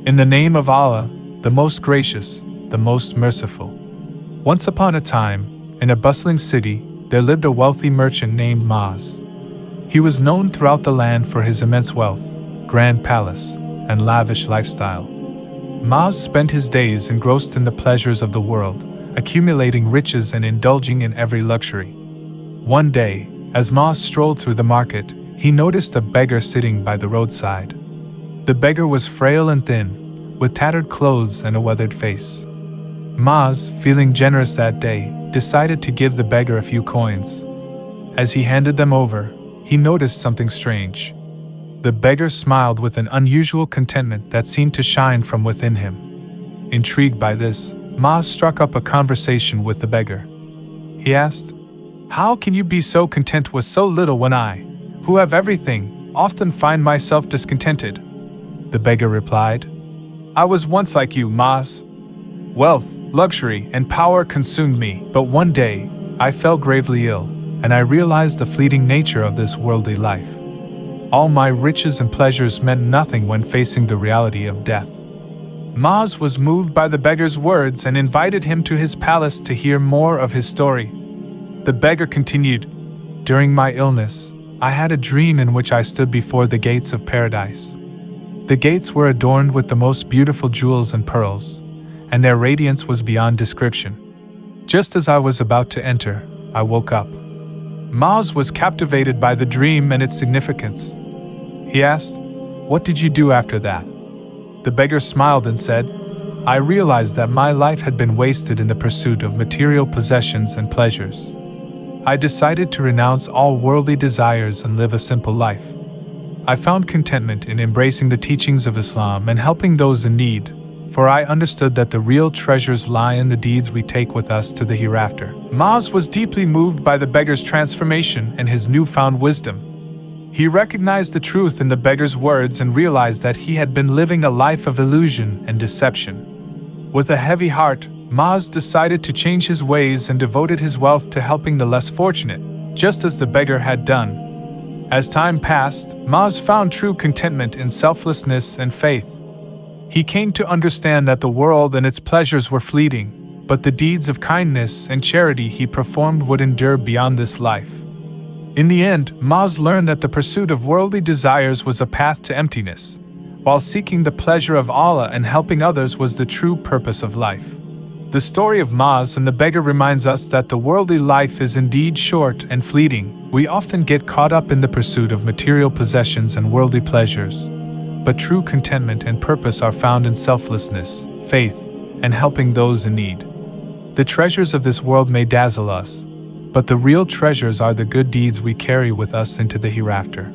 In the name of Allah, the most gracious, the most merciful. Once upon a time, in a bustling city, there lived a wealthy merchant named Maaz. He was known throughout the land for his immense wealth, grand palace, and lavish lifestyle. Maaz spent his days engrossed in the pleasures of the world, accumulating riches and indulging in every luxury. One day, as Maaz strolled through the market, he noticed a beggar sitting by the roadside. The beggar was frail and thin, with tattered clothes and a weathered face. Maaz, feeling generous that day, decided to give the beggar a few coins. As he handed them over, he noticed something strange. The beggar smiled with an unusual contentment that seemed to shine from within him. Intrigued by this, Maaz struck up a conversation with the beggar. He asked, "How can you be so content with so little when I, who have everything, often find myself discontented?" The beggar replied, "I was once like you, Maaz. Wealth, luxury, and power consumed me, but one day, I fell gravely ill, and I realized the fleeting nature of this worldly life. All my riches and pleasures meant nothing when facing the reality of death." Maaz was moved by the beggar's words and invited him to his palace to hear more of his story. The beggar continued, "During my illness, I had a dream in which I stood before the gates of paradise. The gates were adorned with the most beautiful jewels and pearls, and their radiance was beyond description. Just as I was about to enter, I woke up." Maaz was captivated by the dream and its significance. He asked, "What did you do after that?" The beggar smiled and said, "I realized that my life had been wasted in the pursuit of material possessions and pleasures. I decided to renounce all worldly desires and live a simple life. I found contentment in embracing the teachings of Islam and helping those in need, for I understood that the real treasures lie in the deeds we take with us to the hereafter." Maaz was deeply moved by the beggar's transformation and his newfound wisdom. He recognized the truth in the beggar's words and realized that he had been living a life of illusion and deception. With a heavy heart, Maaz decided to change his ways and devoted his wealth to helping the less fortunate, just as the beggar had done. As time passed, Maaz found true contentment in selflessness and faith. He came to understand that the world and its pleasures were fleeting, but the deeds of kindness and charity he performed would endure beyond this life. In the end, Maaz learned that the pursuit of worldly desires was a path to emptiness, while seeking the pleasure of Allah and helping others was the true purpose of life. The story of Maaz and the beggar reminds us that the worldly life is indeed short and fleeting. We often get caught up in the pursuit of material possessions and worldly pleasures, but true contentment and purpose are found in selflessness, faith, and helping those in need. The treasures of this world may dazzle us, but the real treasures are the good deeds we carry with us into the hereafter.